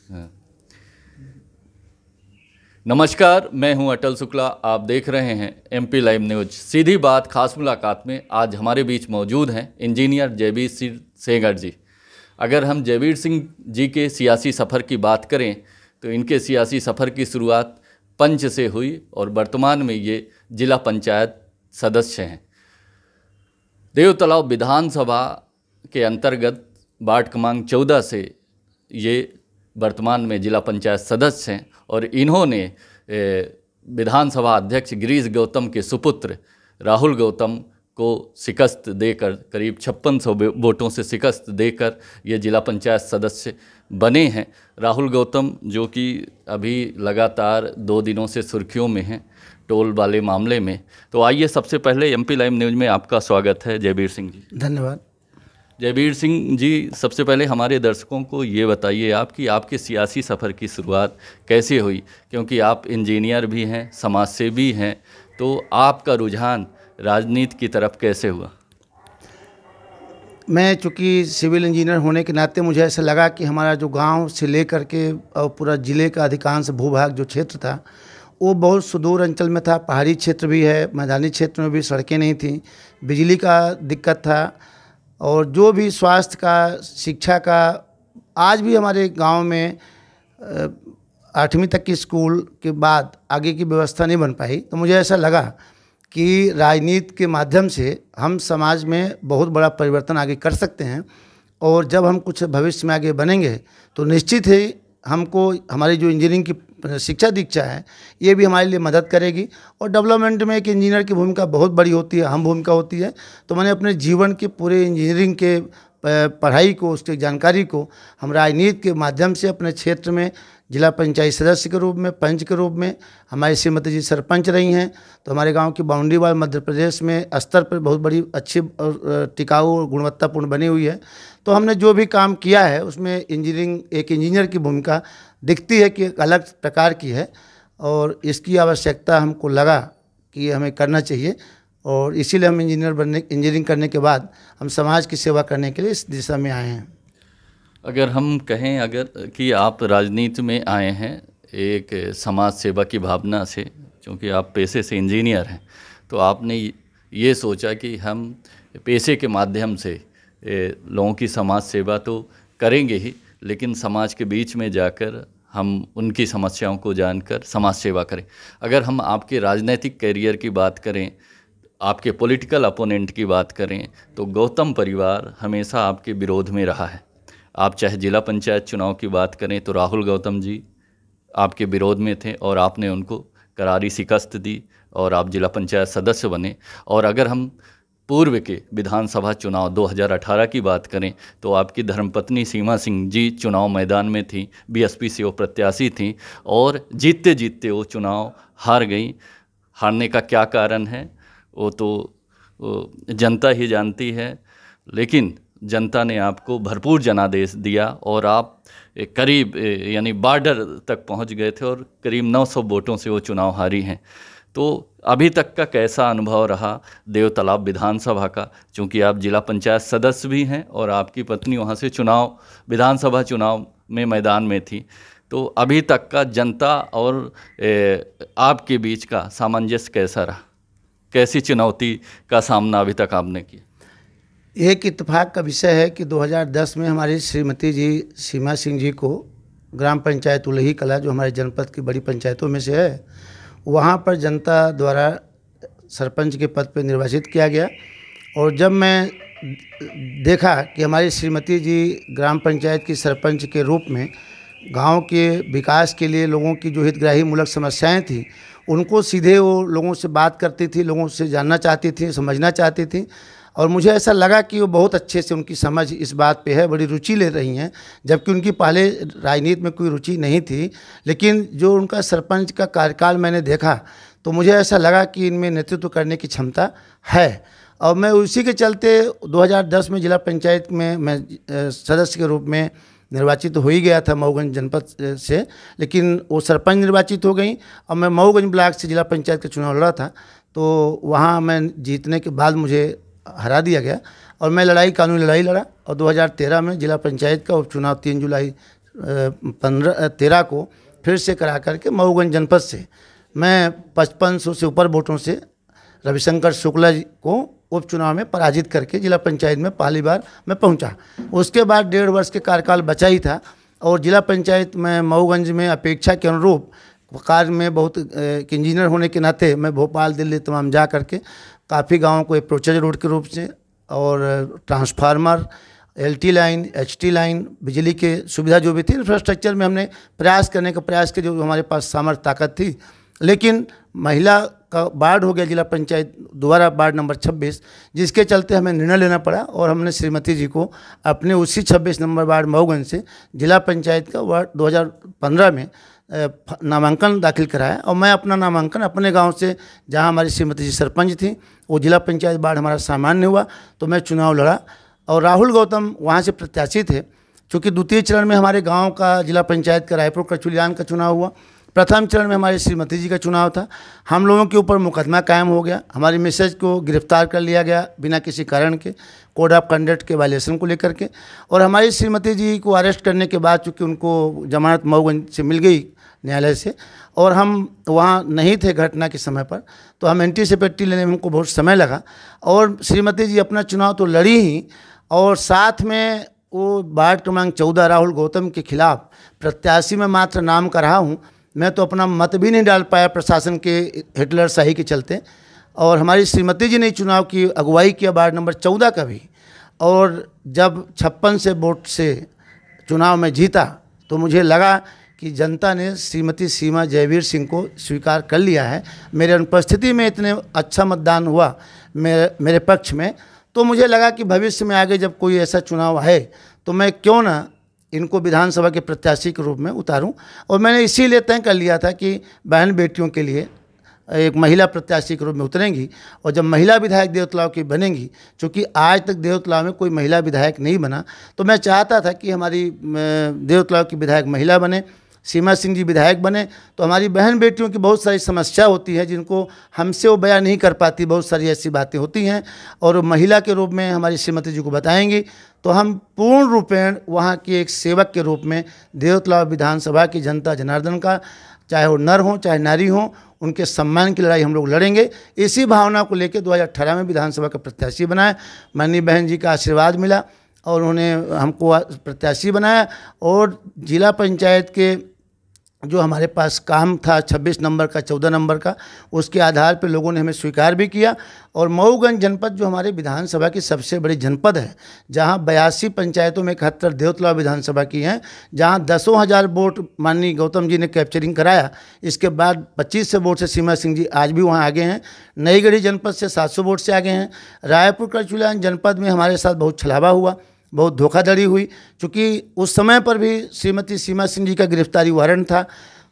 हाँ। नमस्कार, मैं हूं अटल शुक्ला। आप देख रहे हैं एमपी लाइव न्यूज। सीधी बात खास मुलाकात में आज हमारे बीच मौजूद हैं इंजीनियर जयवीर सिंह सेंगर जी। अगर हम जयवीर सिंह जी के सियासी सफ़र की बात करें तो इनके सियासी सफ़र की शुरुआत पंच से हुई और वर्तमान में ये जिला पंचायत सदस्य हैं। देवतलाव विधानसभा के अंतर्गत वार्ड क्रमांक 14 से ये वर्तमान में जिला पंचायत सदस्य हैं और इन्होंने विधानसभा अध्यक्ष गिरीश गौतम के सुपुत्र राहुल गौतम को शिकस्त देकर, करीब 5600 वोटों से शिकस्त देकर ये जिला पंचायत सदस्य बने हैं। राहुल गौतम जो कि अभी लगातार 2 दिनों से सुर्खियों में हैं टोल वाले मामले में। तो आइए, सबसे पहले एमपी लाइव न्यूज़ में आपका स्वागत है जयवीर सिंह जी। धन्यवाद। जयवीर सिंह जी, सबसे पहले हमारे दर्शकों को ये बताइए आप कि आपके सियासी सफ़र की शुरुआत कैसे हुई, क्योंकि आप इंजीनियर भी हैं, समाजसेवी हैं, तो आपका रुझान राजनीति की तरफ कैसे हुआ? मैं चूँकि सिविल इंजीनियर होने के नाते मुझे ऐसा लगा कि हमारा जो गांव से लेकर के और पूरा ज़िले का अधिकांश भूभाग जो क्षेत्र था वो बहुत सुदूर अंचल में था। पहाड़ी क्षेत्र भी है, मैदानी क्षेत्र में भी सड़कें नहीं थीं, बिजली का दिक्कत था और जो भी स्वास्थ्य का, शिक्षा का, आज भी हमारे गांव में 8वीं तक की स्कूल के बाद आगे की व्यवस्था नहीं बन पाई। तो मुझे ऐसा लगा कि राजनीति के माध्यम से हम समाज में बहुत बड़ा परिवर्तन आगे कर सकते हैं और जब हम कुछ भविष्य में आगे बनेंगे तो निश्चित ही हमको हमारी जो इंजीनियरिंग की शिक्षा दीक्षा है ये भी हमारे लिए मदद करेगी और डेवलपमेंट में एक इंजीनियर की भूमिका बहुत बड़ी होती है, अहम भूमिका होती है। तो मैंने अपने जीवन के पूरे इंजीनियरिंग के पढ़ाई को, उसकी जानकारी को हम राजनीति के माध्यम से अपने क्षेत्र में जिला पंचायत सदस्य के रूप में, पंच के रूप में, हमारी श्रीमती जी सरपंच रही हैं। तो हमारे गांव की बाउंड्री वाल मध्य प्रदेश में स्तर पर बहुत बड़ी, अच्छी और टिकाऊ और गुणवत्तापूर्ण बनी हुई है। तो हमने जो भी काम किया है उसमें इंजीनियरिंग, एक इंजीनियर की भूमिका दिखती है कि एक अलग प्रकार की है और इसकी आवश्यकता हमको लगा कि हमें करना चाहिए और इसीलिए हम इंजीनियरिंग करने के बाद हम समाज की सेवा करने के लिए इस दिशा में आए हैं। अगर हम कहें अगर कि आप राजनीति में आए हैं एक समाज सेवा की भावना से, क्योंकि आप पेशे से इंजीनियर हैं, तो आपने ये सोचा कि हम पेशे के माध्यम से लोगों की समाज सेवा तो करेंगे ही, लेकिन समाज के बीच में जाकर हम उनकी समस्याओं को जानकर समाज सेवा करें। अगर हम आपके राजनीतिक कैरियर की बात करें, आपके पॉलिटिकल अपोनेंट की बात करें, तो गौतम परिवार हमेशा आपके विरोध में रहा है। आप चाहे जिला पंचायत चुनाव की बात करें तो राहुल गौतम जी आपके विरोध में थे और आपने उनको करारी शिकस्त दी और आप जिला पंचायत सदस्य बने। और अगर हम पूर्व के विधानसभा चुनाव 2018 की बात करें तो आपकी धर्मपत्नी सीमा सिंह जी चुनाव मैदान में थी, बीएसपी से वो प्रत्याशी थी और जीतते जीतते वो चुनाव हार गई। हारने का क्या कारण है वो तो जनता ही जानती है, लेकिन जनता ने आपको भरपूर जनादेश दिया और आप करीब यानी बॉर्डर तक पहुंच गए थे और करीब 900 वोटों से वो चुनाव हारी हैं। तो अभी तक का कैसा अनुभव रहा देवतालाब विधानसभा का, चूँकि आप जिला पंचायत सदस्य भी हैं और आपकी पत्नी वहाँ से विधानसभा चुनाव में मैदान में थी, तो अभी तक का जनता और आपके बीच का सामंजस्य कैसा रहा? कैसी चुनौती का सामना अभी तक आपने किया? एक इत्तेफाक का विषय है कि 2010 में हमारी श्रीमती जी सीमा सिंह जी को ग्राम पंचायत उलही कला, जो हमारे जनपद की बड़ी पंचायतों में से है, वहाँ पर जनता द्वारा सरपंच के पद पर निर्वाचित किया गया। और जब मैं देखा कि हमारी श्रीमती जी ग्राम पंचायत की सरपंच के रूप में गांव के विकास के लिए लोगों की जो हितग्राही मूलक समस्याएं थी उनको सीधे वो लोगों से बात करती थी, लोगों से जानना चाहती थी, समझना चाहती थी। और मुझे ऐसा लगा कि वो बहुत अच्छे से उनकी समझ इस बात पे है, बड़ी रुचि ले रही हैं, जबकि उनकी पहले राजनीति में कोई रुचि नहीं थी। लेकिन जो उनका सरपंच का कार्यकाल मैंने देखा तो मुझे ऐसा लगा कि इनमें नेतृत्व करने की क्षमता है। और मैं उसी के चलते 2010 में जिला पंचायत में मैं सदस्य के रूप में निर्वाचित हो ही गया था मऊगंज जनपद से, लेकिन वो सरपंच निर्वाचित हो गई और मैं मऊगंज ब्लॉक से जिला पंचायत का चुनाव लड़ा था। तो वहाँ मैं जीतने के बाद मुझे हरा दिया गया और मैं कानूनी लड़ाई लड़ा और 2013 में जिला पंचायत का उपचुनाव 3 जुलाई 13 को फिर से करा करके मऊगंज जनपद से मैं 5500 से ऊपर वोटों से रविशंकर शुक्ला जी को उपचुनाव में पराजित करके जिला पंचायत में पहली बार मैं पहुंचा। उसके बाद 1.5 वर्ष के कार्यकाल बचा ही था और जिला पंचायत में मऊगंज में अपेक्षा के अनुरूप कार्य में बहुत एक इंजीनियर होने के नाते मैं भोपाल दिल्ली तमाम जा करके काफ़ी गाँवों को अप्रोचेज रोड के रूप से और transformer, LT line, HT line, बिजली के सुविधा जो भी थी इंफ्रास्ट्रक्चर में हमने प्रयास करने का प्रयास किया जो हमारे पास सामर्थ्य ताकत थी। लेकिन महिला का वार्ड हो गया जिला पंचायत दोबारा वार्ड नंबर 26, जिसके चलते हमें निर्णय लेना पड़ा और हमने श्रीमती जी को अपने उसी 26 नंबर वार्ड मऊगंज से जिला पंचायत का वार्ड 2015 में नामांकन दाखिल कराया। और मैं अपना नामांकन अपने गांव से जहां हमारी श्रीमती जी सरपंच थी वो जिला पंचायत वार्ड हमारा सामान्य हुआ तो मैं चुनाव लड़ा और राहुल गौतम वहां से प्रत्याशी थे। चूँकि द्वितीय चरण में हमारे गांव का जिला पंचायत का रायपुर कचुलियान का चुनाव हुआ, प्रथम चरण में हमारी श्रीमती जी का चुनाव था। हम लोगों के ऊपर मुकदमा कायम हो गया, हमारी मिसेज को गिरफ्तार कर लिया गया बिना किसी कारण के, कोड ऑफ कंडक्ट के वायलेशन को लेकर के। और हमारी श्रीमती जी को अरेस्ट करने के बाद चूँकि उनको जमानत मऊगंज से मिल गई न्यायालय से और हम वहाँ नहीं थे घटना के समय पर, तो हम एंटीसिपेटरी लेने में हमको बहुत समय लगा। और श्रीमती जी अपना चुनाव तो लड़ी ही और साथ में वो वार्ड क्रमांक 14 राहुल गौतम के खिलाफ प्रत्याशी में मात्र नाम का रहा हूँ। मैं तो अपना मत भी नहीं डाल पाया प्रशासन के हिटलर शाही के चलते। और हमारी श्रीमती जी ने चुनाव की अगुवाई किया वार्ड नंबर 14 का भी। और जब 56 से वोट से चुनाव में जीता तो मुझे लगा कि जनता ने श्रीमती सीमा जयवीर सिंह को स्वीकार कर लिया है। मेरे अनुपस्थिति में इतने अच्छा मतदान हुआ मेरे पक्ष में, तो मुझे लगा कि भविष्य में आगे जब कोई ऐसा चुनाव है तो मैं क्यों ना इनको विधानसभा के प्रत्याशी के रूप में उतारूं। और मैंने इसीलिए तय कर लिया था कि बहन बेटियों के लिए एक महिला प्रत्याशी के रूप में उतरेंगी और जब महिला विधायक देवतलाव की बनेंगी, चूँकि आज तक देवतलाव में कोई महिला विधायक नहीं बना, तो मैं चाहता था कि हमारी देवतलाव की विधायक महिला बने, सीमा सिंह जी विधायक बने। तो हमारी बहन बेटियों की बहुत सारी समस्या होती है जिनको हमसे वो बयान नहीं कर पाती, बहुत सारी ऐसी बातें होती हैं और महिला के रूप में हमारी श्रीमती जी को बताएंगी तो हम पूर्ण रूपेण वहाँ की एक सेवक के रूप में देवतलाव विधानसभा की जनता जनार्दन का, चाहे वो नर हों चाहे नारी हों, उनके सम्मान की लड़ाई हम लोग लड़ेंगे। इसी भावना को लेकर 2018 में विधानसभा का प्रत्याशी बनाया। माननीय बहन जी का आशीर्वाद मिला और उन्होंने हमको प्रत्याशी बनाया और जिला पंचायत के जो हमारे पास काम था 26 नंबर का 14 नंबर का, उसके आधार पर लोगों ने हमें स्वीकार भी किया। और मऊगंज जनपद जो हमारे विधानसभा की सबसे बड़ी जनपद है, जहां 82 पंचायतों में 71 देवतलाव विधानसभा की हैं, जहां 10,000 वोट माननीय गौतम जी ने कैप्चरिंग कराया। इसके बाद 25 वोट से सीमा सिंह जी आज भी वहां आगे हैं। नई गढ़ी जनपद से 700 वोट से आगे हैं। रायपुर कचुलियान जनपद में हमारे साथ बहुत छलावा हुआ, बहुत धोखाधड़ी हुई, क्योंकि उस समय पर भी श्रीमती सीमा सिंह जी का गिरफ्तारी वारंट था।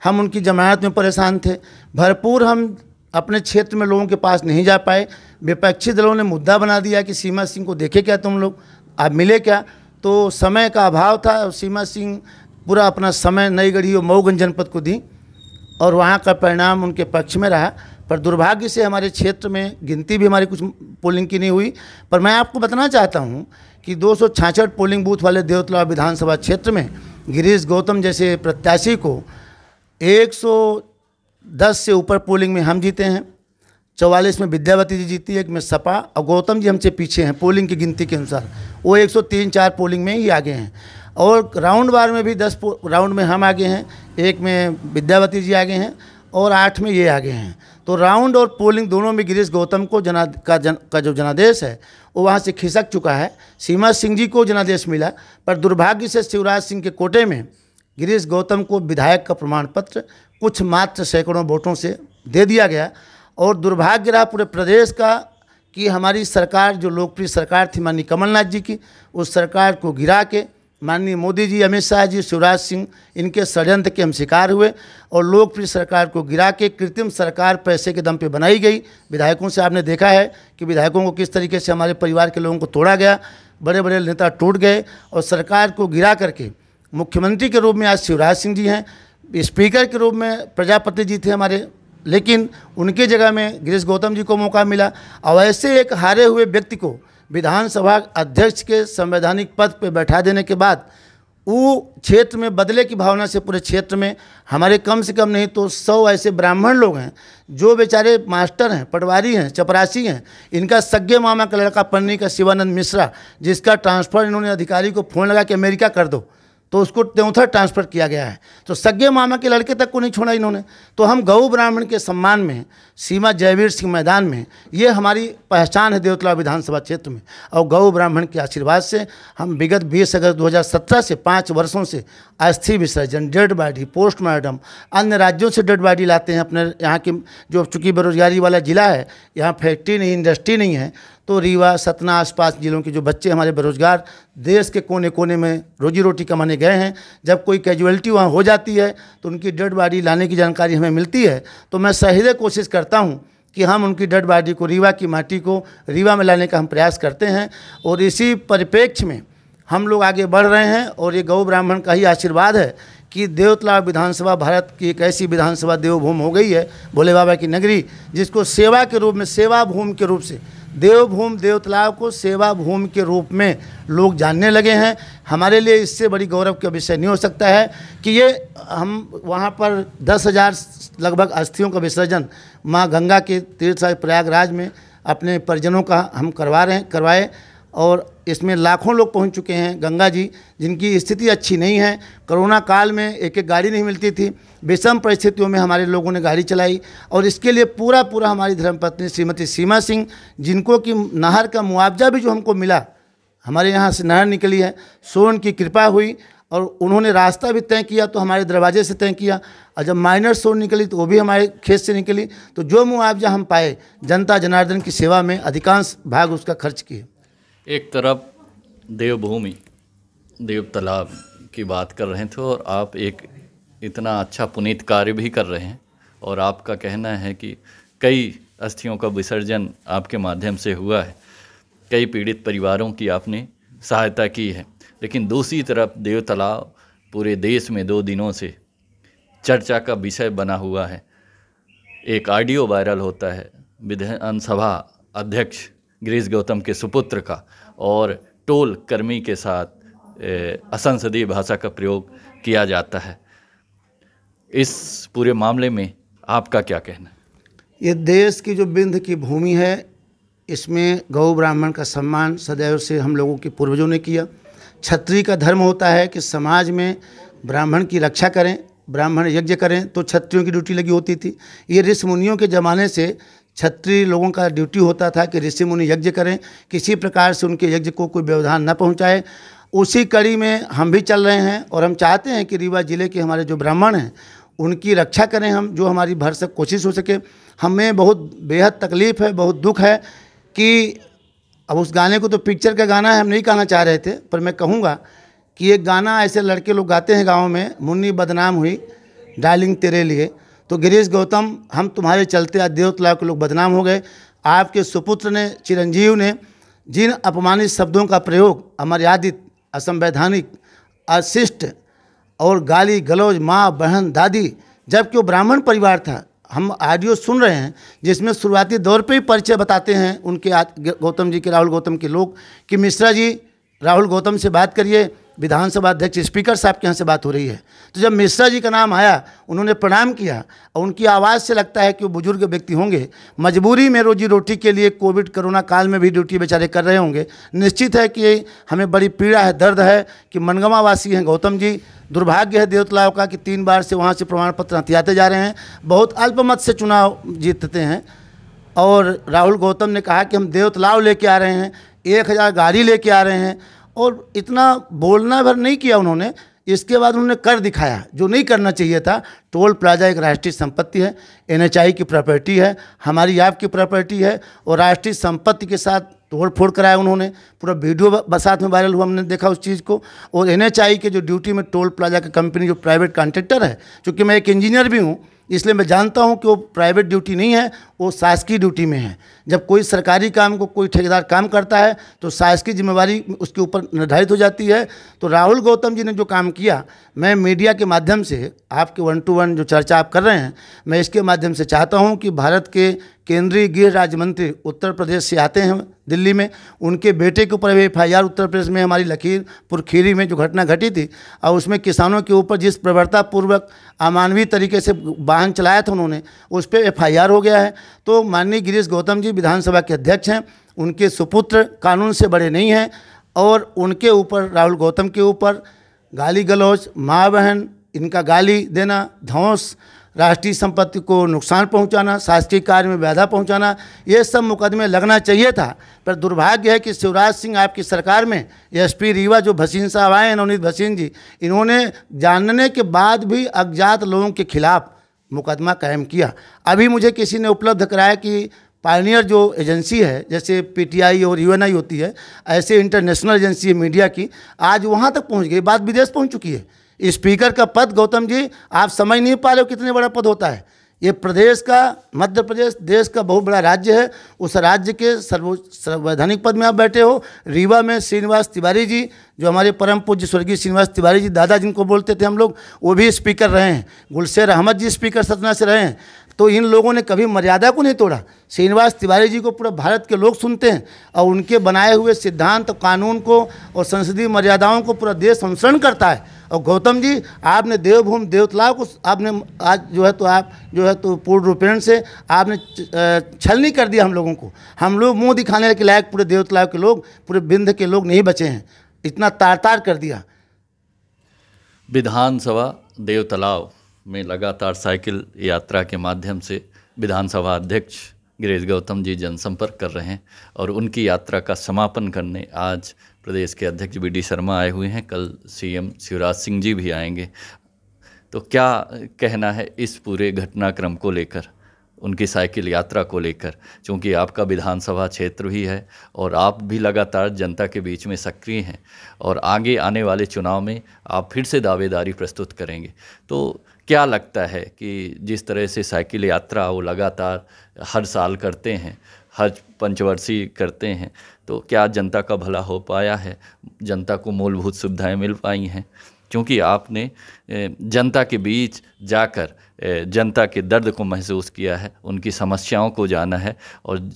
हम उनकी जमानत में परेशान थे। भरपूर हम अपने क्षेत्र में लोगों के पास नहीं जा पाए। विपक्षी दलों ने मुद्दा बना दिया कि सीमा सिंह को देखे क्या तुम लोग, आप मिले क्या। तो समय का अभाव था और सीमा सिंह पूरा अपना समय नई गढ़ी और मऊगंज जनपद को दी और वहाँ का परिणाम उनके पक्ष में रहा। पर दुर्भाग्य से हमारे क्षेत्र में गिनती भी हमारी कुछ पोलिंग की नहीं हुई। पर मैं आपको बताना चाहता हूँ कि 266 पोलिंग बूथ वाले देवतलाव विधानसभा क्षेत्र में गिरीश गौतम जैसे प्रत्याशी को 110 से ऊपर पोलिंग में हम जीते हैं। 44 में विद्यावती जी जीती, एक में सपा, और गौतम जी हमसे पीछे हैं पोलिंग की गिनती के अनुसार। वो 103-4 पोलिंग में ही आगे हैं। और राउंड वार में भी 10 राउंड में हम आगे हैं, एक में विद्यावती जी आगे हैं और 8 में ये आगे हैं। तो राउंड और पोलिंग दोनों में गिरीश गौतम को का जो जनादेश है वो वहाँ से खिसक चुका है। सीमा सिंह जी को जनादेश मिला, पर दुर्भाग्य से शिवराज सिंह के कोटे में गिरीश गौतम को विधायक का प्रमाण पत्र कुछ मात्र सैकड़ों वोटों से दे दिया गया। और दुर्भाग्य रहा पूरे प्रदेश का कि हमारी सरकार, जो लोकप्रिय सरकार थी माननीय कमलनाथ जी की, उस सरकार को गिरा के माननीय मोदी जी, अमित शाह जी, शिवराज सिंह, इनके षड्यंत्र के हम शिकार हुए और लोकप्रिय सरकार को गिरा के कृत्रिम सरकार पैसे के दम पे बनाई गई। विधायकों से आपने देखा है कि विधायकों को किस तरीके से हमारे परिवार के लोगों को तोड़ा गया, बड़े बड़े नेता टूट गए और सरकार को गिरा करके मुख्यमंत्री के रूप में आज शिवराज सिंह जी हैं, स्पीकर के रूप में प्रजापति जी थे हमारे, लेकिन उनके जगह में गिरीश गौतम जी को मौका मिला। और ऐसे एक हारे हुए व्यक्ति को विधानसभा अध्यक्ष के संवैधानिक पद पर बैठा देने के बाद वो क्षेत्र में बदले की भावना से पूरे क्षेत्र में हमारे कम से कम नहीं तो 100 ऐसे ब्राह्मण लोग हैं जो बेचारे मास्टर हैं, पटवारी हैं, चपरासी हैं। इनका सगे मामा का लड़का पन्नी का शिवानंद मिश्रा, जिसका ट्रांसफ़र इन्होंने अधिकारी को फ़ोन लगा कि अमेरिका कर दो, तो उसको त्योंथर ट्रांसफ़र किया गया है। तो सगे मामा के लड़के तक को नहीं छोड़ा इन्होंने। तो हम गौ ब्राह्मण के सम्मान में सीमा जयवीर सिंह मैदान में, ये हमारी पहचान है देवतला विधानसभा क्षेत्र में। और गौ ब्राह्मण के आशीर्वाद से हम विगत 20 अगस्त 2017 से 5 वर्षों से अस्थि विसर्जन, डेड बॉडी, पोस्टमार्टम, अन्य राज्यों से डेड बॉडी लाते हैं अपने यहाँ की। जो चूँकि बेरोजगारी वाला ज़िला है, यहाँ फैक्ट्री नहीं, इंडस्ट्री नहीं है, तो रीवा, सतना, आसपास जिलों के जो बच्चे हमारे बेरोजगार देश के कोने कोने में रोजी रोटी कमाने गए हैं, जब कोई कैजुअलिटी वहाँ हो जाती है तो उनकी डेड बॉडी लाने की जानकारी हमें मिलती है। तो मैं सहीदे कोशिश करता हूँ कि हम उनकी डेड बॉडी को, रीवा की माटी को रीवा में लाने का हम प्रयास करते हैं। और इसी परिप्रेक्ष्य में हम लोग आगे बढ़ रहे हैं। और ये गौ ब्राह्मण का ही आशीर्वाद है कि देवतला विधानसभा भारत की एक ऐसी विधानसभा देवभूमि हो गई है, भोले बाबा की नगरी, जिसको सेवा के रूप में, सेवा भूमि के रूप से, देवभूमि देवतला को सेवा भूमि के रूप में लोग जानने लगे हैं। हमारे लिए इससे बड़ी गौरव का विषय नहीं हो सकता है कि ये हम वहाँ पर 10,000 लगभग अस्थियों का विसर्जन माँ गंगा के तीर्थ प्रयागराज में अपने परिजनों का हम करवाए। और इसमें लाखों लोग पहुंच चुके हैं। गंगा जी, जिनकी स्थिति अच्छी नहीं है, कोरोना काल में एक गाड़ी नहीं मिलती थी, विषम परिस्थितियों में हमारे लोगों ने गाड़ी चलाई। और इसके लिए पूरा हमारी धर्मपत्नी श्रीमती सीमा सिंह, जिनको कि नहर का मुआवजा भी जो हमको मिला, हमारे यहाँ से नहर निकली है, सो उनकी कृपा हुई। और उन्होंने रास्ता भी तय किया तो हमारे दरवाजे से तय किया, और जब माइनर सोन निकली तो वो भी हमारे खेत से निकली। तो जो मुआवजा हम पाए, जनता जनार्दन की सेवा में अधिकांश भाग उसका खर्च किए। एक तरफ देवभूमि, देव तालाब की बात कर रहे थे और आप एक इतना अच्छा पुनीत कार्य भी कर रहे हैं। और आपका कहना है कि कई अस्थियों का विसर्जन आपके माध्यम से हुआ है, कई पीड़ित परिवारों की आपने सहायता की है। लेकिन दूसरी तरफ देव तालाब पूरे देश में 2 दिनों से चर्चा का विषय बना हुआ है। एक ऑडियो वायरल होता है विधानसभा अध्यक्ष गिरीश गौतम के सुपुत्र का, और टोल कर्मी के साथ असंसदीय भाषा का प्रयोग किया जाता है। इस पूरे मामले में आपका क्या कहना है? ये देश की जो बिंद की भूमि है, इसमें गौ ब्राह्मण का सम्मान सदैव से हम लोगों के पूर्वजों ने किया। क्षत्रिय का धर्म होता है कि समाज में ब्राह्मण की रक्षा करें, ब्राह्मण यज्ञ करें, तो क्षत्रियों की ड्यूटी लगी होती थी। ये ऋषि मुनियों के ज़माने से क्षत्रिय लोगों का ड्यूटी होता था कि ऋषि मुनि यज्ञ करें, किसी प्रकार से उनके यज्ञ को कोई व्यवधान न पहुंचाए। उसी कड़ी में हम भी चल रहे हैं और हम चाहते हैं कि रीवा जिले के हमारे जो ब्राह्मण हैं उनकी रक्षा करें हम, जो हमारी भरसक कोशिश हो सके। हमें बहुत बेहद तकलीफ़ है, बहुत दुख है कि अब उस गाने को तो पिक्चर का गाना है, हम नहीं कहना चाह रहे थे, पर मैं कहूँगा कि एक गाना ऐसे लड़के लोग गाते हैं गाँव में, मुन्नी बदनाम हुई डार्लिंग तेरे लिए। तो गिरीश गौतम, हम तुम्हारे चलते आज देवतला के लोग बदनाम हो गए। आपके सुपुत्र ने, चिरंजीव ने, जिन अपमानित शब्दों का प्रयोग, अमर्यादित, असंवैधानिक, अशिष्ट और गाली गलौज माँ बहन दादी, जबकि वो ब्राह्मण परिवार था। हम ऑडियो सुन रहे हैं जिसमें शुरुआती दौर पे ही परिचय बताते हैं उनके गौतम जी के, राहुल गौतम के लोग, कि मिश्रा जी राहुल गौतम से बात करिए, विधानसभा अध्यक्ष स्पीकर साहब के यहाँ से बात हो रही है। तो जब मिश्रा जी का नाम आया, उन्होंने प्रणाम किया और उनकी आवाज़ से लगता है कि वो बुजुर्ग व्यक्ति होंगे, मजबूरी में रोजी रोटी के लिए कोविड कोरोना काल में भी ड्यूटी बेचारे कर रहे होंगे। निश्चित है कि हमें बड़ी पीड़ा है, दर्द है कि मनगवा वासी हैं गौतम जी। दुर्भाग्य है देवतलाव का कि 3 बार से वहाँ से प्रमाण पत्र हथियाते जा रहे हैं, बहुत अल्पमत से चुनाव जीतते हैं। और राहुल गौतम ने कहा कि हम देवतलाव लेके आ रहे हैं, 1000 गाड़ी लेके आ रहे हैं, और इतना बोलना भर नहीं किया उन्होंने। इसके बाद उन्होंने कर दिखाया जो नहीं करना चाहिए था। टोल प्लाजा एक राष्ट्रीय संपत्ति है, NHI की प्रॉपर्टी है, हमारी आपकी प्रॉपर्टी है, और राष्ट्रीय संपत्ति के साथ तोड़ फोड़ कराया उन्होंने। पूरा वीडियो साथ में वायरल हुआ, हमने देखा उस चीज़ को। और NHI के जो ड्यूटी में टोल प्लाजा की कंपनी जो प्राइवेट कॉन्ट्रैक्टर है, चूँकि मैं एक इंजीनियर भी हूँ इसलिए मैं जानता हूँ कि वो प्राइवेट ड्यूटी नहीं है, वो शासकीय ड्यूटी में है। जब कोई सरकारी काम को कोई ठेकेदार काम करता है तो शासकीय जिम्मेवारी उसके ऊपर निर्धारित हो जाती है। तो राहुल गौतम जी ने जो काम किया, मैं मीडिया के माध्यम से, आपके 1 to 1 जो चर्चा आप कर रहे हैं, मैं इसके माध्यम से चाहता हूँ कि भारत के केंद्रीय गृह राज्य मंत्री उत्तर प्रदेश से आते हैं दिल्ली में, उनके बेटे के ऊपर FIR उत्तर प्रदेश में हमारी लखीमपुर खीरी में जो घटना घटी थी, और उसमें किसानों के ऊपर जिस प्रवृत्तापूर्वक अमानवीय तरीके से वाहन चलाया था उन्होंने, उस पर FIR हो गया है। तो माननीय गिरीश गौतम जी विधानसभा के अध्यक्ष हैं, उनके सुपुत्र कानून से बड़े नहीं हैं, और उनके ऊपर, राहुल गौतम के ऊपर गाली गलौज, माँ बहन, इनका गाली देना, धौंस, राष्ट्रीय संपत्ति को नुकसान पहुंचाना, शासकीय कार्य में बाधा पहुंचाना, ये सब मुकदमे लगना चाहिए था। पर दुर्भाग्य है कि शिवराज सिंह आपकी सरकार में SP रीवा जो भसीन साहब आए हैं, नवनीत भसीन जी, इन्होंने जानने के बाद भी अज्ञात लोगों के खिलाफ मुकदमा कायम किया। अभी मुझे किसी ने उपलब्ध कराया कि पायनियर जो एजेंसी है, जैसे PTI और UNI होती है, ऐसे इंटरनेशनल एजेंसी है मीडिया की, आज वहाँ तक पहुँच गई, बात विदेश पहुँच चुकी है। स्पीकर का पद, गौतम जी, आप समझ नहीं पा रहे हो कितने बड़ा पद होता है। ये प्रदेश का, मध्य प्रदेश देश का बहुत बड़ा राज्य है, उस राज्य के संवैधानिक पद में आप बैठे हो। रीवा में श्रीनिवास तिवारी जी, जो हमारे परम पूज्य स्वर्गीय श्रीनिवास तिवारी जी, दादा जिनको बोलते थे हम लोग, वो भी स्पीकर रहे हैं। गुलशेर अहमद जी स्पीकर सतना से रहे हैं। तो इन लोगों ने कभी मर्यादा को नहीं तोड़ा। श्रीनिवास तिवारी जी को पूरा भारत के लोग सुनते हैं, और उनके बनाए हुए सिद्धांत, कानून को और संसदीय मर्यादाओं को पूरा देश अनुसरण करता है। और गौतम जी, आपने देवभूमि देवतलाव को आपने आज जो है तो आप जो है तो पूर्ण रूपेण से आपने छल नहीं कर दिया हम लोगों को। हम लोग मुंह दिखाने के लायक पूरे देवतलाव के लोग, पूरे विंध्य के लोग नहीं बचे हैं, इतना तार तार कर दिया। विधानसभा देवतलाव में लगातार साइकिल यात्रा के माध्यम से विधानसभा अध्यक्ष गिरीश गौतम जी जनसंपर्क कर रहे हैं, और उनकी यात्रा का समापन करने आज प्रदेश के अध्यक्ष BD शर्मा आए हुए हैं। कल CM शिवराज सिंह जी भी आएंगे। तो क्या कहना है इस पूरे घटनाक्रम को लेकर, उनकी साइकिल यात्रा को लेकर, क्योंकि आपका विधानसभा क्षेत्र भी है और आप भी लगातार जनता के बीच में सक्रिय हैं, और आगे आने वाले चुनाव में आप फिर से दावेदारी प्रस्तुत करेंगे। तो क्या लगता है कि जिस तरह से साइकिल यात्रा वो लगातार हर साल करते हैं, हर पंचवर्षीय करते हैं, तो क्या जनता का भला हो पाया है, जनता को मूलभूत सुविधाएं मिल पाई हैं? क्योंकि आपने जनता के बीच जाकर जनता के दर्द को महसूस किया है, उनकी समस्याओं को जाना है, और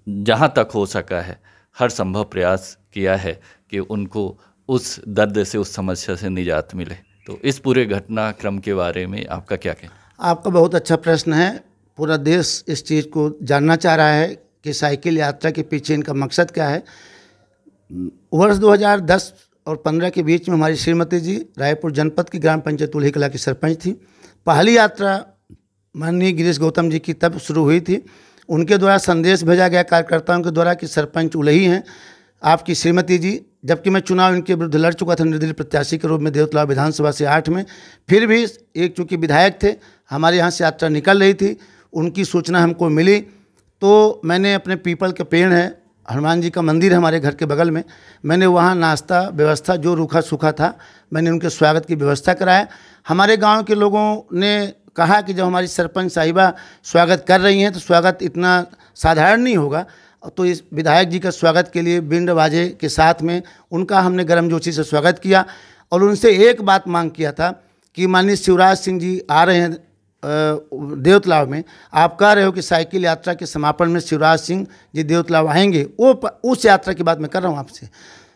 जहां तक हो सका है हर संभव प्रयास किया है कि उनको उस दर्द से, उस समस्या से निजात मिले। तो इस पूरे घटनाक्रम के बारे में आपका क्या कहना? आपका बहुत अच्छा प्रश्न है। पूरा देश इस चीज़ को जानना चाह रहा है कि साइकिल यात्रा के पीछे इनका मकसद क्या है। वर्ष 2010 और 15 के बीच में हमारी श्रीमती जी रायपुर जनपद की ग्राम पंचायत उलही कला की सरपंच थी। पहली यात्रा माननीय गिरीश गौतम जी की तब शुरू हुई थी। उनके द्वारा संदेश भेजा गया कार्यकर्ताओं के द्वारा कि सरपंच उलही हैं आपकी श्रीमती जी, जबकि मैं चुनाव इनके विरुद्ध लड़ चुका था निर्दलीय प्रत्याशी के रूप में देवतलाव विधानसभा से 8 में। फिर भी एक चूँकि विधायक थे, हमारे यहाँ से यात्रा निकल रही थी, उनकी सूचना हमको मिली, तो मैंने अपने पीपल के पेड़ है, हनुमान जी का मंदिर है हमारे घर के बगल में, मैंने वहाँ नाश्ता व्यवस्था जो रूखा सूखा था, मैंने उनके स्वागत की व्यवस्था कराया। हमारे गांव के लोगों ने कहा कि जब हमारी सरपंच साहिबा स्वागत कर रही हैं तो स्वागत इतना साधारण नहीं होगा, तो इस विधायक जी का स्वागत के लिए बिंड बाजे के साथ में उनका हमने गर्मजोशी से स्वागत किया, और उनसे एक बात मांग किया था कि माननीय शिवराज सिंह जी आ रहे हैं देवतलाव में, आप कह रहे हो कि साइकिल यात्रा के समापन में शिवराज सिंह जी देवतलाव आएंगे, वो उस यात्रा की बात मैं कर रहा हूँ आपसे।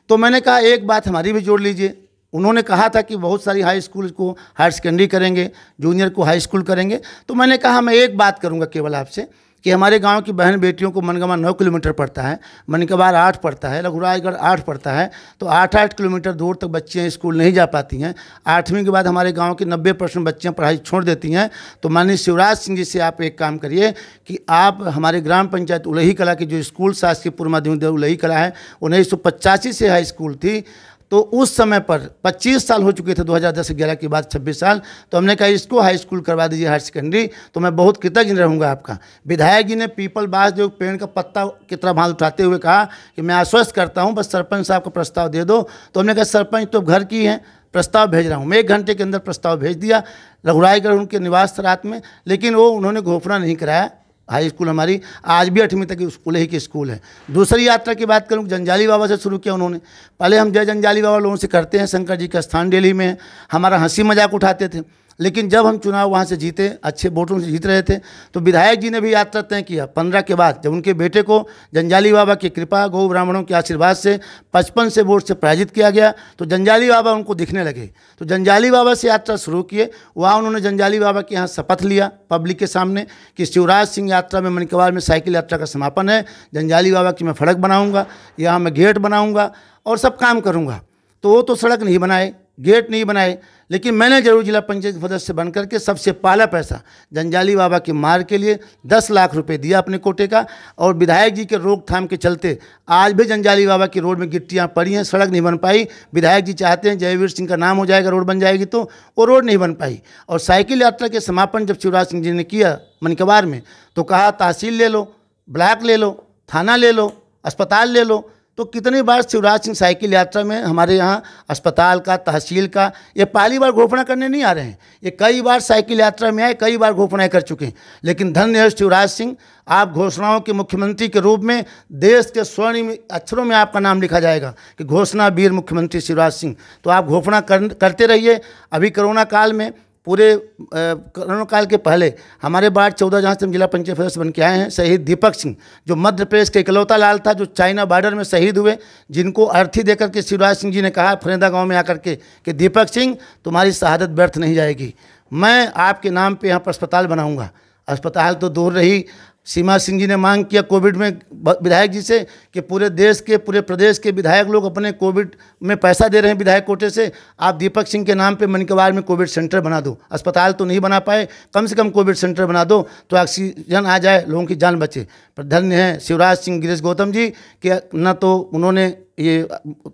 तो मैंने कहा एक बात हमारी भी जोड़ लीजिए। उन्होंने कहा था कि बहुत सारी हाई स्कूल को हायर सेकेंडरी करेंगे, जूनियर को हाई स्कूल करेंगे, तो मैंने कहा मैं एक बात करूँगा केवल आपसे कि हमारे गांव की बहन बेटियों को मनगवा 9 किलोमीटर पड़ता है, मनिकबार 8 पड़ता है, रघुराजगढ़ 8 पड़ता है, तो 8-8 किलोमीटर दूर तक बच्चियाँ स्कूल नहीं जा पाती हैं। 8वीं के बाद हमारे गांव की 90% बच्चियाँ पढ़ाई छोड़ देती हैं। तो माननीय शिवराज सिंह जी से आप एक काम करिए कि आप हमारे ग्राम पंचायत उलही कला की जो स्कूल शासकीय पूर्व माध्यमिक उलही कला है 1985 से हाई स्कूल थी, तो उस समय पर 25 साल हो चुके थे, 2010-11 के बाद 26 साल, तो हमने कहा इसको हाई स्कूल करवा दीजिए, हायर सेकेंडरी। तो मैं बहुत कृतज्ञ रहूँगा आपका। विधायक जी ने पीपल बास जो पेड़ का पत्ता की तरह भाल उठाते हुए कहा कि मैं आश्वस्त करता हूँ, बस सरपंच साहब को प्रस्ताव दे दो। तो हमने कहा सरपंच तो घर की हैं, प्रस्ताव भेज रहा हूँ। मैं 1 घंटे के अंदर प्रस्ताव भेज दिया। रघुराजगढ़ उनके निवास रात में, लेकिन वो उन्होंने घोषणा नहीं कराया। हाई स्कूल हमारी आज भी 8वीं तक स्कूल ही की स्कूल है। दूसरी यात्रा की बात करूँ, जंजाली बाबा से शुरू किया उन्होंने। पहले हम जय जंजाली बाबा लोगों से करते हैं, शंकर जी का स्थान दिल्ली में है, हमारा हंसी मजाक उठाते थे। लेकिन जब हम चुनाव वहाँ से जीते, अच्छे वोटों से जीत रहे थे, तो विधायक जी ने भी यात्रा तय किया 15 के बाद, जब उनके बेटे को जंजाली बाबा की कृपा, गौ ब्राह्मणों के आशीर्वाद से 55 से वोट से पराजित किया गया, तो जंजाली बाबा उनको दिखने लगे। तो जंजाली बाबा से यात्रा शुरू किए। वहाँ उन्होंने जंजाली बाबा के यहाँ शपथ लिया पब्लिक के सामने कि शिवराज सिंह यात्रा में मणिकवार में साइकिल यात्रा का समापन है, जंजाली बाबा की मैं सड़क बनाऊँगा, यहाँ मैं गेट बनाऊँगा और सब काम करूँगा। तो वो तो सड़क नहीं बनाए, गेट नहीं बनाए, लेकिन मैंने जरूर जिला पंचायत सदस्य बनकर के सबसे पहला पैसा जंजाली बाबा की मार के लिए 10 लाख रुपए दिया अपने कोटे का। और विधायक जी के रोकथाम के चलते आज भी जंजाली बाबा की रोड में गिट्टियाँ पड़ी हैं, सड़क नहीं बन पाई। विधायक जी चाहते हैं जयवीर सिंह का नाम हो जाएगा, रोड बन जाएगी, तो वो रोड नहीं बन पाई। और साइकिल यात्रा के समापन जब शिवराज सिंह जी ने किया मणिकवार में, तो कहा तहसील ले लो, ब्लॉक ले लो, थाना ले लो, अस्पताल ले लो। तो कितनी बार शिवराज सिंह साइकिल यात्रा में हमारे यहाँ अस्पताल का, तहसील का, ये पहली बार घोषणा करने नहीं आ रहे हैं, ये कई बार साइकिल यात्रा में आए, कई बार घोषणाएं कर चुके हैं। लेकिन धन्य है शिवराज सिंह, आप घोषणाओं के मुख्यमंत्री के रूप में देश के स्वर्णिम अक्षरों में आपका नाम लिखा जाएगा कि घोषणा वीर मुख्यमंत्री शिवराज सिंह। तो आप घोषणा करते रहिए। अभी कोरोना काल में, पूरे कोरोना काल के पहले हमारे वार्ड 14 जहाँ से हम जिला पंचायत सदस्य बन के आए हैं, शहीद दीपक सिंह, जो मध्य प्रदेश के इकलौता लाल था जो चाइना बॉर्डर में शहीद हुए, जिनको अर्थी देकर के शिवराज सिंह जी ने कहा फरेंदा गांव में आकर के कि दीपक सिंह तुम्हारी शहादत व्यर्थ नहीं जाएगी, मैं आपके नाम पे यहाँ पर अस्पताल बनाऊँगा। अस्पताल तो दूर रही, सीमा सिंह जी ने मांग किया कोविड में विधायक जी से कि पूरे देश के, पूरे प्रदेश के विधायक लोग अपने कोविड में पैसा दे रहे हैं विधायक कोटे से, आप दीपक सिंह के नाम पे मणिकवार में कोविड सेंटर बना दो। अस्पताल तो नहीं बना पाए, कम से कम कोविड सेंटर बना दो तो ऑक्सीजन आ जाए, लोगों की जान बचे। पर धन्य है शिवराज सिंह गिरीश गौतम जी कि न तो उन्होंने ये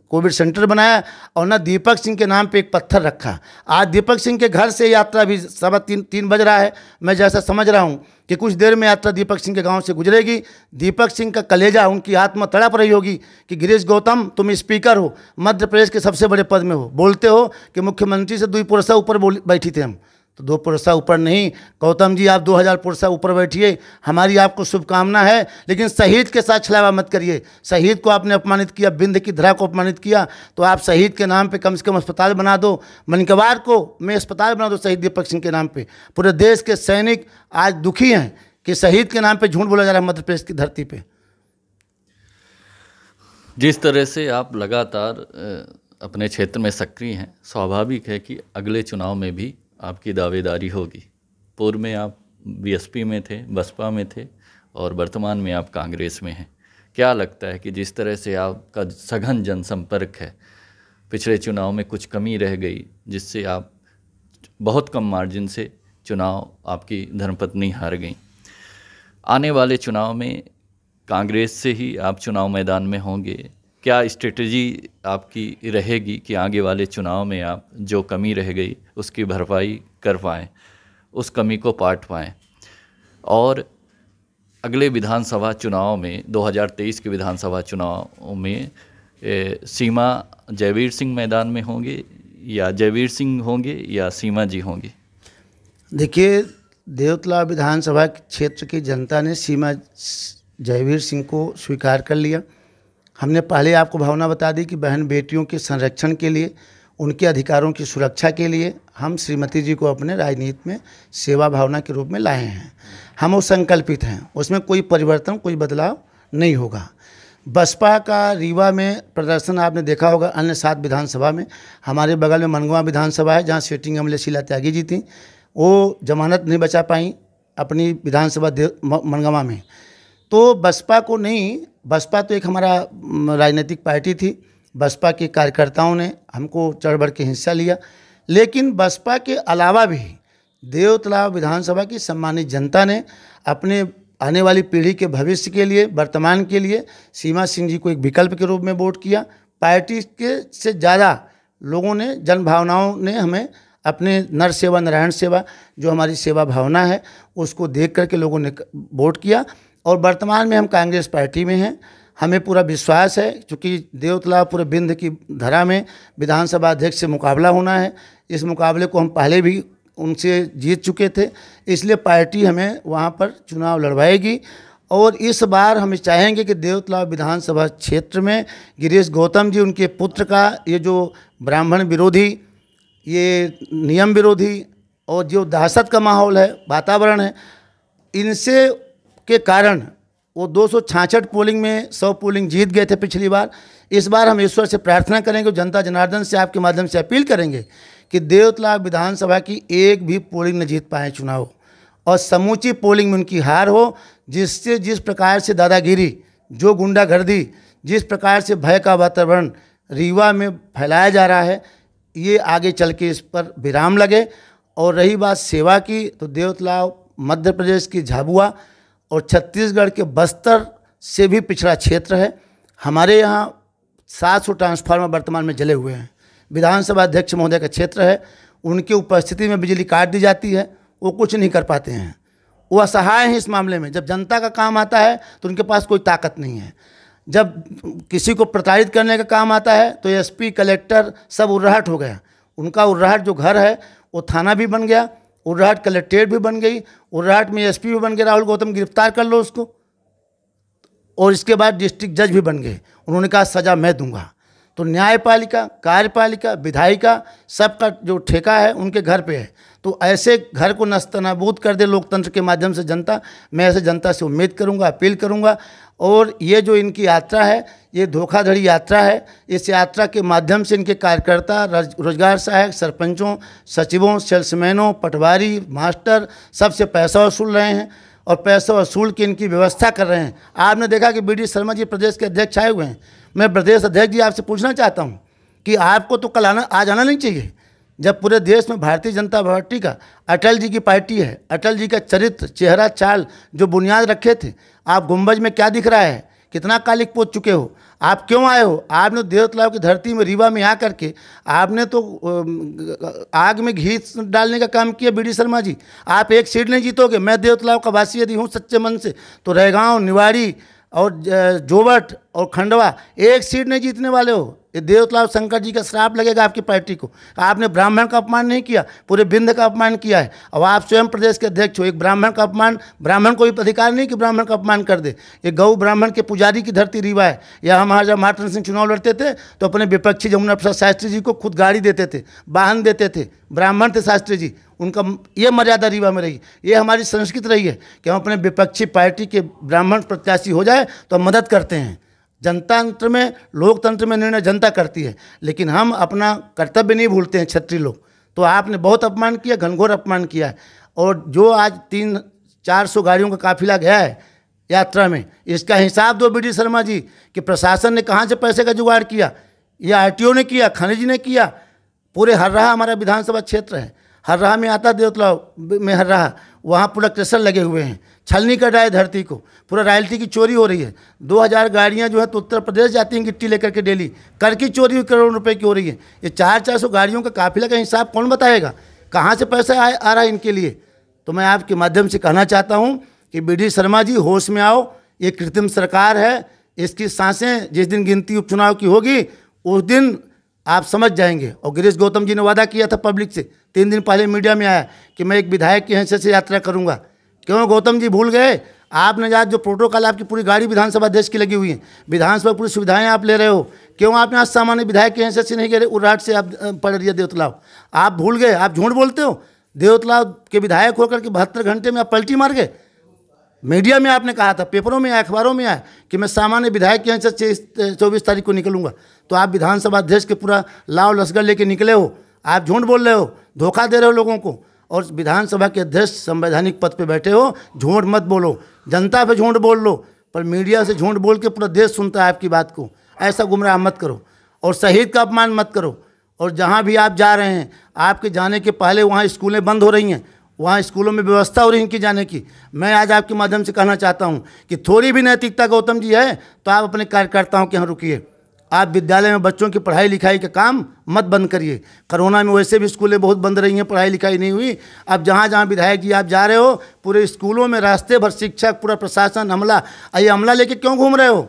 कोविड सेंटर बनाया और न दीपक सिंह के नाम पे एक पत्थर रखा। आज दीपक सिंह के घर से यात्रा भी 3:15 बज रहा है, मैं जैसा समझ रहा हूँ कि कुछ देर में यात्रा दीपक सिंह के गांव से गुजरेगी। दीपक सिंह का कलेजा, उनकी आत्मा तड़प रही होगी कि गिरीश गौतम तुम स्पीकर हो, मध्य प्रदेश के सबसे बड़े पद में हो, बोलते हो कि मुख्यमंत्री से 2 पुरसा ऊपर बैठी थे हम, तो 2 पुरसा ऊपर नहीं, गौतम जी आप 2000 पुरसा ऊपर बैठिए, हमारी आपको शुभकामना है। लेकिन शहीद के साथ छलावा मत करिए। शहीद को आपने अपमानित किया, बिंद की धरा को अपमानित किया, तो आप शहीद के नाम पे कम से कम अस्पताल बना दो, मणिकवार को में अस्पताल बना दो शहीद दीपक सिंह के नाम पे। पूरे देश के सैनिक आज दुखी हैं कि शहीद के नाम पे झूठ बोला जा रहा है मध्य प्रदेश की धरती पे। जिस तरह से आप लगातार अपने क्षेत्र में सक्रिय हैं, स्वाभाविक है कि अगले चुनाव में भी आपकी दावेदारी होगी। पूर्व में आप बीएसपी में थे, बसपा में थे और वर्तमान में आप कांग्रेस में हैं। क्या लगता है कि जिस तरह से आपका सघन जनसंपर्क है, पिछले चुनाव में कुछ कमी रह गई जिससे आप बहुत कम मार्जिन से चुनाव आपकी धर्मपत्नी हार गई, आने वाले चुनाव में कांग्रेस से ही आप चुनाव मैदान में होंगे? क्या स्ट्रेटजी आपकी रहेगी कि आगे वाले चुनाव में आप जो कमी रह गई उसकी भरपाई कर पाएँ, उस कमी को पाट पाएँ? और अगले विधानसभा चुनाव में 2023 के विधानसभा चुनाव में सीमा जयवीर सिंह मैदान में होंगे या जयवीर सिंह होंगे या सीमा जी होंगे? देखिए, देवतला विधानसभा क्षेत्र की जनता ने सीमा जयवीर सिंह को स्वीकार कर लिया। हमने पहले आपको भावना बता दी कि बहन बेटियों के संरक्षण के लिए, उनके अधिकारों की सुरक्षा के लिए हम श्रीमती जी को अपने राजनीति में सेवा भावना के रूप में लाए हैं। हम वो संकल्पित हैं, उसमें कोई परिवर्तन, कोई बदलाव नहीं होगा। बसपा का रीवा में प्रदर्शन आपने देखा होगा, अन्य 7 विधानसभा में। हमारे बगल में मनगवा विधानसभा है जहाँ सिटिंग एमएलए शीला त्यागी जी थी, वो जमानत नहीं बचा पाई अपनी विधानसभा मनगवा में। तो बसपा को नहीं, बसपा तो एक हमारा राजनीतिक पार्टी थी, बसपा के कार्यकर्ताओं ने हमको चढ़ बढ़ के हिस्सा लिया। लेकिन बसपा के अलावा भी देवतला विधानसभा की सम्मानित जनता ने अपने आने वाली पीढ़ी के भविष्य के लिए, वर्तमान के लिए सीमा सिंह जी को एक विकल्प के रूप में वोट किया। पार्टी के से ज़्यादा लोगों ने, जन भावनाओं ने हमें अपने नर सेवा नारायण सेवा जो हमारी सेवा भावना है उसको देख करके लोगों ने वोट किया। और वर्तमान में हम कांग्रेस पार्टी में हैं। हमें पूरा विश्वास है, चूँकि देवतला पूरे बिंद की धरा में विधानसभा अध्यक्ष से मुकाबला होना है। इस मुकाबले को हम पहले भी उनसे जीत चुके थे, इसलिए पार्टी हमें वहाँ पर चुनाव लड़वाएगी। और इस बार हम चाहेंगे कि देवतला विधानसभा क्षेत्र में गिरीश गौतम जी, उनके पुत्र का ये जो ब्राह्मण विरोधी, ये नियम विरोधी और जो दहशत का माहौल है, वातावरण है, इनसे के कारण वो 266 पोलिंग में 100 पोलिंग जीत गए थे पिछली बार। इस बार हम ईश्वर से प्रार्थना करेंगे, जनता जनार्दन से आपके माध्यम से अपील करेंगे कि देवतलाव विधानसभा की एक भी पोलिंग न जीत पाए चुनाव, और समूची पोलिंग में उनकी हार हो, जिससे जिस प्रकार से दादागिरी, जो गुंडागर्दी, जिस प्रकार से भय का वातावरण रीवा में फैलाया जा रहा है, ये आगे चल के इस पर विराम लगे। और रही बात सेवा की, तो देवतलाव मध्य प्रदेश की झाबुआ और छत्तीसगढ़ के बस्तर से भी पिछड़ा क्षेत्र है। हमारे यहाँ 700 ट्रांसफार्मर वर्तमान में जले हुए हैं। विधानसभा अध्यक्ष महोदय का क्षेत्र है, उनकी उपस्थिति में बिजली काट दी जाती है, वो कुछ नहीं कर पाते हैं, वो असहाय हैं इस मामले में। जब जनता का काम आता है तो उनके पास कोई ताकत नहीं है। जब किसी को प्रताड़ित करने का काम आता है तो एसपी, कलेक्टर सब उर्राहट हो गया। उनका उर्राहट जो घर है वो थाना भी बन गया, उर्राहट कलेक्ट्रेट भी बन गई, उर्राहट में एसपी भी बन गया, राहुल गौतम गिरफ्तार कर लो उसको, और इसके बाद डिस्ट्रिक्ट जज भी बन गए। उन्होंने कहा सज़ा मैं दूंगा। तो न्यायपालिका, कार्यपालिका, विधायिका, सबका जो ठेका है उनके घर पे है। तो ऐसे घर को नस्तनाबूद कर दे लोकतंत्र के माध्यम से जनता। मैं ऐसे जनता से उम्मीद करूंगा, अपील करूंगा। और ये जो इनकी यात्रा है, ये धोखाधड़ी यात्रा है। इस यात्रा के माध्यम से इनके कार्यकर्ता, रोजगार सहायक, सरपंचों, सचिवों, सेल्समैनों, पटवारी, मास्टर सबसे पैसा वसूल रहे हैं, और पैसा वसूल की इनकी व्यवस्था कर रहे हैं। आपने देखा कि BD शर्मा जी प्रदेश के अध्यक्ष आए हुए हैं। मैं प्रदेश अध्यक्ष जी आपसे पूछना चाहता हूं कि आपको तो कल आज आना नहीं चाहिए, जब पूरे देश में भारतीय जनता पार्टी का, अटल जी की पार्टी है, अटल जी का चरित्र, चेहरा, चाल जो बुनियाद रखे थे, आप गुंबज में क्या दिख रहा है, कितना कालिक पोत चुके हो, आप क्यों आए हो? आपने देवतलाव की धरती में, रीवा में आकर के आपने तो आग में घी डालने का काम किया। BD शर्मा जी, आप एक सीट नहीं जीतोगे। मैं देवतलाव का वासी यदि हूँ सच्चे मन से, तो रैगांव, निवाड़ी और जोवट और खंडवा एक सीट नहीं जीतने वाले हो। ये देवतलाव शंकर जी का श्राप लगेगा आपकी पार्टी को। आपने ब्राह्मण का अपमान नहीं किया, पूरे विंध्य का अपमान किया है। और आप स्वयं प्रदेश के अध्यक्ष हो। एक ब्राह्मण का अपमान, ब्राह्मण को भी अधिकार नहीं कि ब्राह्मण का अपमान कर दे। ये गौ ब्राह्मण के पुजारी की धरती रीवा है। या हमारे जब महाराज सिंह चुनाव लड़ते थे तो अपने विपक्षी जमुना प्रसाद शास्त्री जी को खुद गाड़ी देते थे, वाहन देते थे। ब्राह्मण थे शास्त्री जी, उनका ये मर्यादा रीवा में रही। ये हमारी संस्कृति रही है कि हम अपने विपक्षी पार्टी के ब्राह्मण प्रत्याशी हो जाए तो हम मदद करते हैं। जनतंत्र में, लोकतंत्र में निर्णय जनता करती है, लेकिन हम अपना कर्तव्य नहीं भूलते हैं क्षत्रिय लोग। तो आपने बहुत अपमान किया, घनघोर अपमान किया है। और जो आज 300-400 गाड़ियों का काफिला गया है यात्रा में, इसका हिसाब दो BD शर्मा जी कि प्रशासन ने कहाँ से पैसे का जुगाड़ किया। या RTO ने किया, खनिज ने किया। पूरे हर्राहा हमारा विधानसभा क्षेत्र है, हर्राहा में आता, देवतलाव में हर्राहा, वहाँ पूरा क्रेशर लगे हुए हैं, छलनी कर रहा है धरती को, पूरा रॉयल्टी की चोरी हो रही है। 2000 गाड़ियाँ जो है तो उत्तर प्रदेश जाती हैं गिट्टी लेकर के डेली, कर की चोरी करोड़ों रुपए की हो रही है। ये 400-400 गाड़ियों का काफिला का हिसाब कौन बताएगा, कहाँ से पैसा आ रहा है इनके लिए। तो मैं आपके माध्यम से कहना चाहता हूँ कि BD शर्मा जी होश में आओ। ये कृत्रिम सरकार है, इसकी सांसें जिस दिन गिनती उपचुनाव की होगी उस दिन आप समझ जाएंगे। और गिरीश गौतम जी ने वादा किया था पब्लिक से, 3 दिन पहले मीडिया में आया कि मैं एक विधायक की हैसियत से यात्रा करूंगा। क्यों गौतम जी भूल गए? आपने आज जो प्रोटोकॉल, आपकी पूरी गाड़ी विधानसभा अध्यक्ष की लगी हुई है, विधानसभा पूरी सुविधाएं आप ले रहे हो, क्यों आप यहाँ सामान्य विधायक की हैसियत से नहीं गए? उर्राट से आप पढ़ रही है देवतलाव, आप भूल गए, आप झूठ बोलते हो। देवतलाव के विधायक होकर के 72 घंटे में आप पलटी मार गए। मीडिया में आपने कहा था, पेपरों में आया, अखबारों में आया कि मैं सामान्य विधायक की हैसियत से 24 तारीख को निकलूंगा। तो आप विधानसभा अध्यक्ष के पूरा लाव लश्कर लेके निकले हो। आप झूठ बोल रहे हो, धोखा दे रहे हो लोगों को। और विधानसभा के अध्यक्ष संवैधानिक पद पे बैठे हो, झूठ मत बोलो, जनता पे झूठ बोल लो, पर मीडिया से झूठ बोल के पूरा देश सुनता है आपकी बात को। ऐसा गुमराह मत करो और शहीद का अपमान मत करो। और जहाँ भी आप जा रहे हैं, आपके जाने के पहले वहाँ स्कूलें बंद हो रही हैं, वहाँ स्कूलों में व्यवस्था हो रही है इनकी जाने की। मैं आज आपके माध्यम से कहना चाहता हूँ कि थोड़ी भी नैतिकता गौतम जी है तो आप अपने कार्यकर्ताओं के यहाँ रुकिए। आप विद्यालय में बच्चों की पढ़ाई लिखाई का काम मत बंद करिए। कोरोना में वैसे भी स्कूलें बहुत बंद रही हैं, पढ़ाई लिखाई नहीं हुई। अब जहाँ जहाँ विधायक जी आप जा रहे हो, पूरे स्कूलों में रास्ते भर शिक्षक, पूरा प्रशासन, अमला। ये अमला लेके क्यों घूम रहे हो?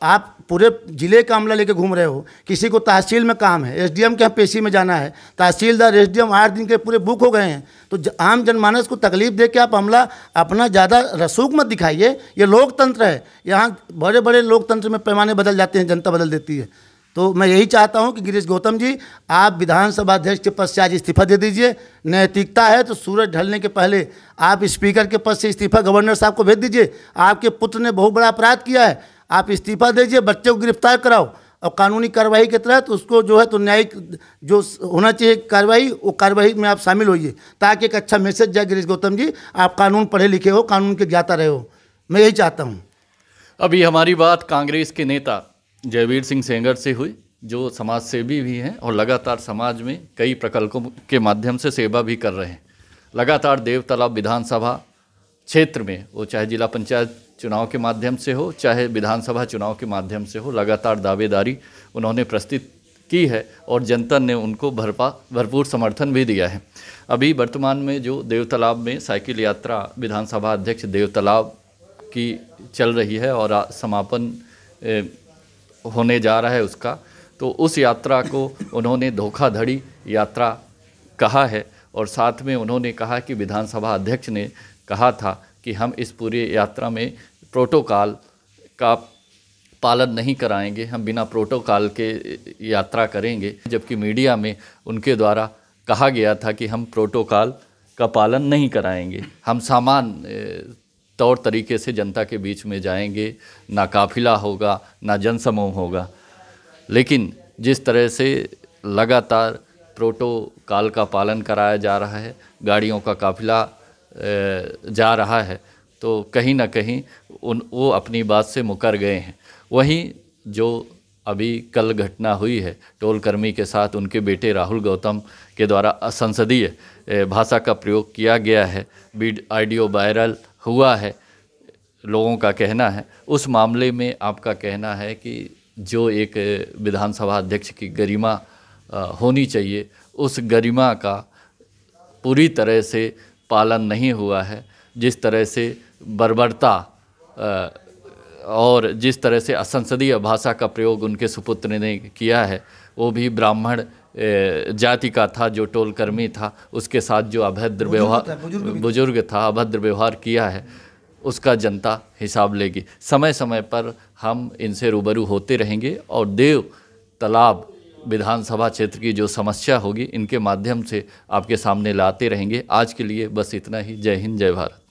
आप पूरे जिले का अमला लेके घूम रहे हो। किसी को तहसील में काम है, SDM के यहाँ पेशी में जाना है, तहसीलदार, SDM 8 दिन के पूरे बुक हो गए हैं। तो आम जनमानस को तकलीफ दे के आप अमला अपना ज़्यादा रसूख मत दिखाइए। ये लोकतंत्र है, यहाँ बड़े बड़े लोकतंत्र में पैमाने बदल जाते हैं, जनता बदल देती है। तो मैं यही चाहता हूं कि गिरीश गौतम जी, आप विधानसभा अध्यक्ष के पद से आज इस्तीफा दे दीजिए। नैतिकता है तो सूरज ढलने के पहले आप स्पीकर के पद से इस्तीफा गवर्नर साहब को भेज दीजिए। आपके पुत्र ने बहुत बड़ा अपराध किया है, आप इस्तीफा दीजिए, बच्चे को गिरफ्तार कराओ और कानूनी कार्रवाई के तहत उसको जो है तो न्यायिक जो होना चाहिए कार्रवाई, वो कार्रवाई में आप शामिल होइए, ताकि एक अच्छा मैसेज जाए। गिरीश गौतम जी, आप कानून पढ़े लिखे हो, कानून के ज्ञाता रहे हो, मैं यही चाहता हूँ। अभी हमारी बात कांग्रेस के नेता जयवीर सिंह सेंगर से हुई, जो समाज सेवी भी हैं और लगातार समाज में कई प्रकल्पों के माध्यम से सेवा भी कर रहे हैं। लगातार देवतालाब विधानसभा क्षेत्र में, वो चाहे जिला पंचायत चुनाव के माध्यम से हो, चाहे विधानसभा चुनाव के माध्यम से हो, लगातार दावेदारी उन्होंने प्रस्तुत की है और जनता ने उनको भरपूर समर्थन भी दिया है। अभी वर्तमान में जो देवतालाब में साइकिल यात्रा विधानसभा अध्यक्ष देवतालाब की चल रही है और समापन होने जा रहा है उसका, तो उस यात्रा को उन्होंने धोखाधड़ी यात्रा कहा है और साथ में उन्होंने कहा कि विधानसभा अध्यक्ष ने कहा था कि हम इस पूरी यात्रा में प्रोटोकॉल का पालन नहीं कराएंगे, हम बिना प्रोटोकॉल के यात्रा करेंगे, जबकि मीडिया में उनके द्वारा कहा गया था कि हम प्रोटोकॉल का पालन नहीं कराएंगे, हम सामान्य तौर तरीके से जनता के बीच में जाएंगे, ना काफिला होगा ना जनसमूह होगा। लेकिन जिस तरह से लगातार प्रोटोकॉल का पालन कराया जा रहा है, गाड़ियों का काफिला जा रहा है, तो कहीं ना कहीं वो अपनी बात से मुकर गए हैं। वहीं जो अभी कल घटना हुई है टोलकर्मी के साथ, उनके बेटे राहुल गौतम के द्वारा असंसदीय भाषा का प्रयोग किया गया है, ऑडियो वायरल हुआ है, लोगों का कहना है। उस मामले में आपका कहना है कि जो एक विधानसभा अध्यक्ष की गरिमा होनी चाहिए, उस गरिमा का पूरी तरह से पालन नहीं हुआ है। जिस तरह से बर्बरता और जिस तरह से असंसदीय भाषा का प्रयोग उनके सुपुत्र ने किया है, वो भी ब्राह्मण जाति का था, जो टोलकर्मी था, उसके साथ जो अभद्र व्यवहार बुजुर्ग था अभद्र व्यवहार किया है, उसका जनता हिसाब लेगी। समय समय पर हम इनसे रूबरू होते रहेंगे और देव तालाब विधानसभा क्षेत्र की जो समस्या होगी इनके माध्यम से आपके सामने लाते रहेंगे। आज के लिए बस इतना ही। जय हिंद, जय भारत।